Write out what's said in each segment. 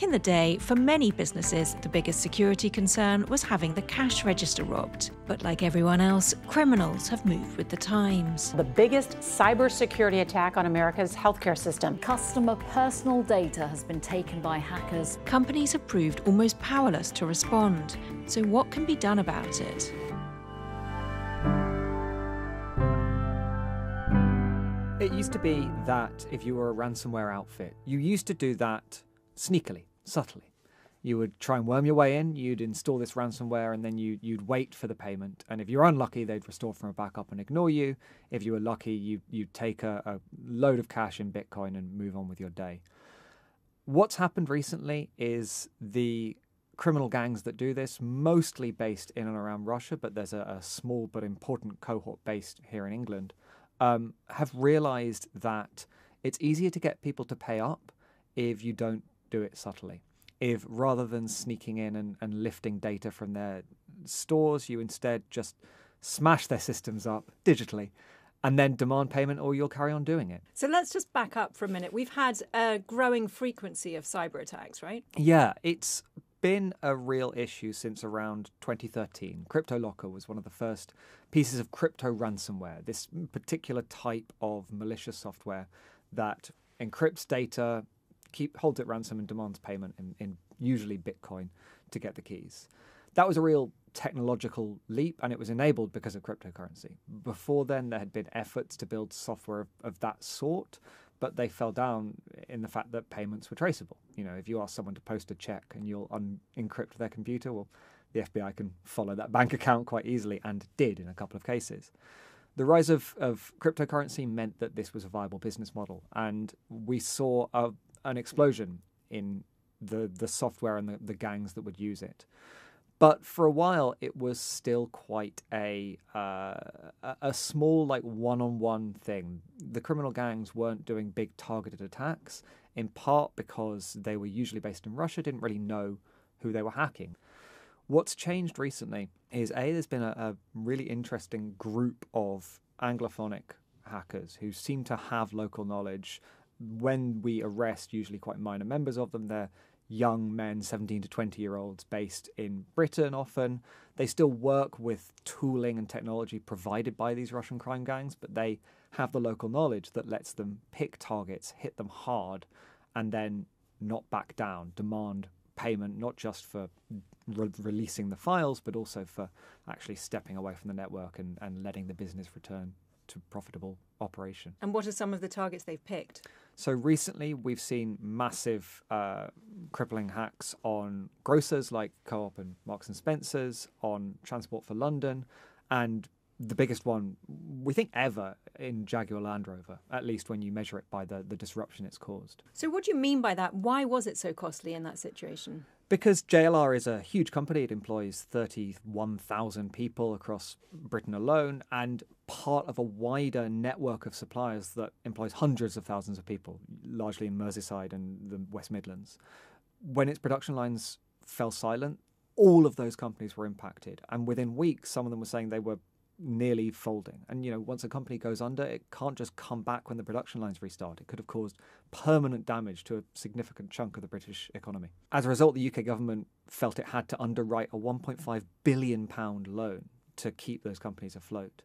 Back in the day, for many businesses, the biggest security concern was having the cash register robbed. But like everyone else, criminals have moved with the times. The biggest cybersecurity attack on America's healthcare system. Customer personal data has been taken by hackers. Companies have proved almost powerless to respond. So what can be done about it? It used to be that if you were a ransomware outfit, you used to do that sneakily, subtly. You would try and worm your way in, you'd install this ransomware, and then you'd wait for the payment. And if you're unlucky, they'd restore from a backup and ignore you. If you were lucky, you'd take a load of cash in Bitcoin and move on with your day. What's happened recently is the criminal gangs that do this, mostly based in and around Russia, but there's a small but important cohort based here in England, have realized that it's easier to get people to pay up if you don't do it subtly. If rather than sneaking in and lifting data from their stores, you instead just smash their systems up digitally and then demand payment, or you'll carry on doing it. So let's just back up for a minute. We've had a growing frequency of cyber attacks, right? Yeah, it's been a real issue since around 2013. CryptoLocker was one of the first pieces of crypto ransomware, this particular type of malicious software that encrypts data, holds it ransom and demands payment in usually Bitcoin to get the keys. That was a real technological leap, and it was enabled because of cryptocurrency. Before then, there had been efforts to build software of that sort, but they fell down in the fact that payments were traceable. You know, if you ask someone to post a check and you'll unencrypt their computer, well, the FBI can follow that bank account quite easily, and did in a couple of cases. The rise of cryptocurrency meant that this was a viable business model, and we saw an explosion in the software and the gangs that would use it. But for a while, it was still quite a small, like, one-on-one thing. The criminal gangs weren't doing big targeted attacks, in part because they were usually based in Russia, didn't really know who they were hacking. What's changed recently is, there's been a really interesting group of Anglophonic hackers who seem to have local knowledge. When we arrest usually quite minor members of them, they're young men, 17 to 20-year-olds based in Britain often. They still work with tooling and technology provided by these Russian crime gangs, but they have the local knowledge that lets them pick targets, hit them hard, and then not back down, demand payment, not just for releasing the files, but also for actually stepping away from the network and letting the business return to profitable operation. And what are some of the targets they've picked? So recently we've seen massive crippling hacks on grocers like Co-op and Marks and Spencer's, on Transport for London, and the biggest one we think ever in Jaguar Land Rover, at least when you measure it by the disruption it's caused. So what do you mean by that? Why was it so costly in that situation? Because JLR is a huge company. It employs 31,000 people across Britain alone, and part of a wider network of suppliers that employs hundreds of thousands of people, largely in Merseyside and the West Midlands. When its production lines fell silent, all of those companies were impacted. And within weeks, some of them were saying they were nearly folding. And, you know, once a company goes under, it can't just come back when the production lines restart. It could have caused permanent damage to a significant chunk of the British economy. As a result, the UK government felt it had to underwrite a £1.5 billion loan to keep those companies afloat.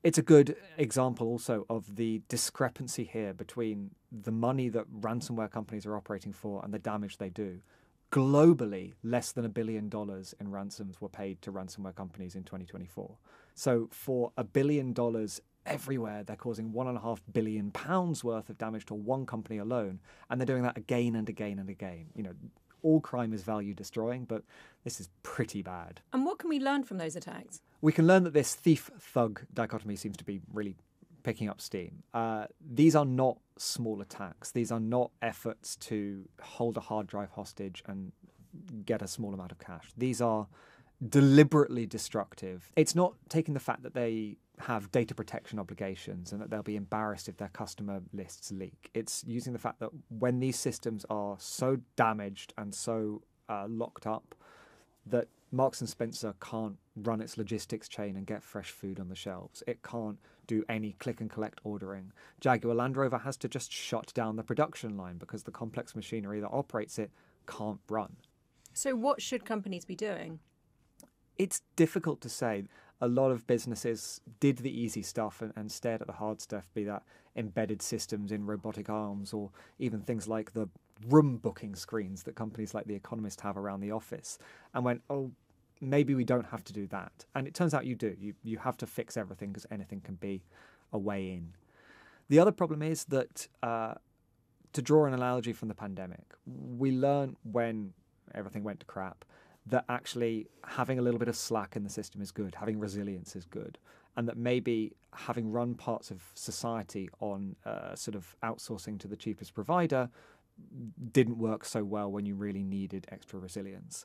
It's a good example also of the discrepancy here between the money that ransomware companies are operating for and the damage they do. Globally, less than $1 billion in ransoms were paid to ransomware companies in 2024. So for $1 billion everywhere, they're causing £1.5 billion worth of damage to one company alone, and they're doing that again and again and again. You know, all crime is value destroying, but this is pretty bad. And what can we learn from those attacks? We can learn that this thief-thug dichotomy seems to be really picking up steam. These are not small attacks. These are not efforts to hold a hard drive hostage and get a small amount of cash. These are deliberately destructive. It's not taking the fact that they have data protection obligations and that they'll be embarrassed if their customer lists leak. It's using the fact that when these systems are so damaged and so locked up that Marks and Spencer can't run its logistics chain and get fresh food on the shelves. It can't do any click and collect ordering. Jaguar Land Rover has to just shut down the production line because the complex machinery that operates it can't run. So what should companies be doing? It's difficult to say. A lot of businesses did the easy stuff and stared at the hard stuff, be that embedded systems in robotic arms or even things like the room booking screens that companies like The Economist have around the office, and went, oh, maybe we don't have to do that. And it turns out you do. You have to fix everything because anything can be a way in. The other problem is that, to draw an analogy from the pandemic, we learned when everything went to crap that actually having a little bit of slack in the system is good, having resilience is good, and that maybe having run parts of society on sort of outsourcing to the cheapest provider didn't work so well when you really needed extra resilience.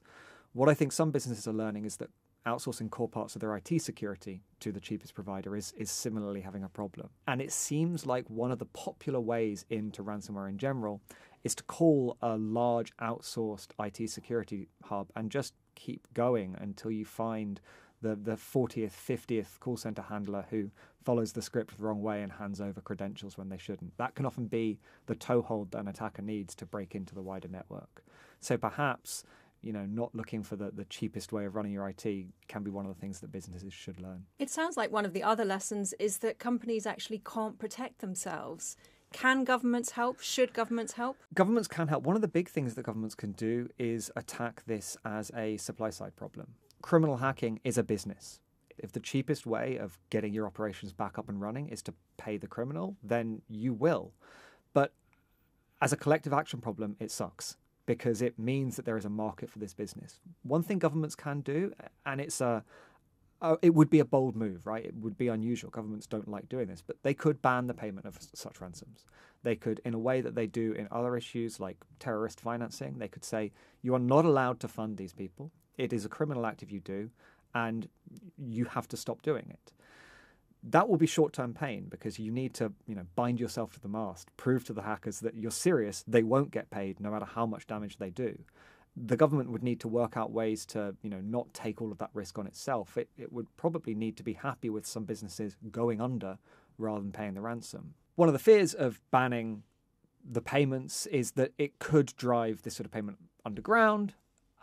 What I think some businesses are learning is that outsourcing core parts of their IT security to the cheapest provider is similarly having a problem. And it seems like one of the popular ways into ransomware in general is to call a large outsourced IT security hub and just keep going until you find the 40th, 50th call center handler who follows the script the wrong way and hands over credentials when they shouldn't. That can often be the toehold that an attacker needs to break into the wider network. So perhaps, not looking for the cheapest way of running your IT can be one of the things that businesses should learn. It sounds like one of the other lessons is that companies actually can't protect themselves. Can governments help? Should governments help? Governments can help. One of the big things that governments can do is attack this as a supply-side problem. Criminal hacking is a business. If the cheapest way of getting your operations back up and running is to pay the criminal, then you will. But as a collective action problem, it sucks, because it means that there is a market for this business. One thing governments can do, and it would be a bold move, right? It would be unusual. Governments don't like doing this, but they could ban the payment of such ransoms. They could, in a way that they do in other issues like terrorist financing, they could say, you are not allowed to fund these people. It is a criminal act if you do, and you have to stop doing it. That will be short-term pain because you need to, bind yourself to the mast, prove to the hackers that you're serious, they won't get paid no matter how much damage they do. The government would need to work out ways to, not take all of that risk on itself. It would probably need to be happy with some businesses going under rather than paying the ransom. One of the fears of banning the payments is that it could drive this sort of payment underground.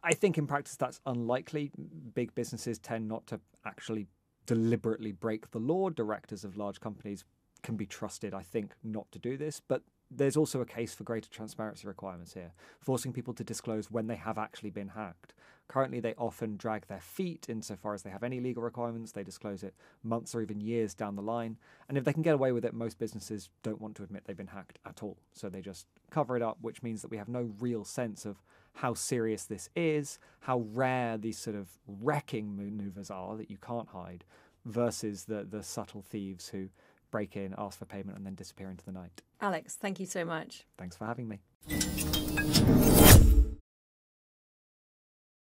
I think in practice that's unlikely. Big businesses tend not to actually deliberately break the law. Directors of large companies can be trusted, I think, not to do this. But there's also a case for greater transparency requirements here, forcing people to disclose when they have actually been hacked. Currently, they often drag their feet insofar as they have any legal requirements. They disclose it months or even years down the line. And if they can get away with it, most businesses don't want to admit they've been hacked at all. So they just cover it up, which means that we have no real sense of how serious this is, how rare these sort of wrecking maneuvers are that you can't hide, versus the subtle thieves who break in, ask for payment, and then disappear into the night. Alex, thank you so much. Thanks for having me.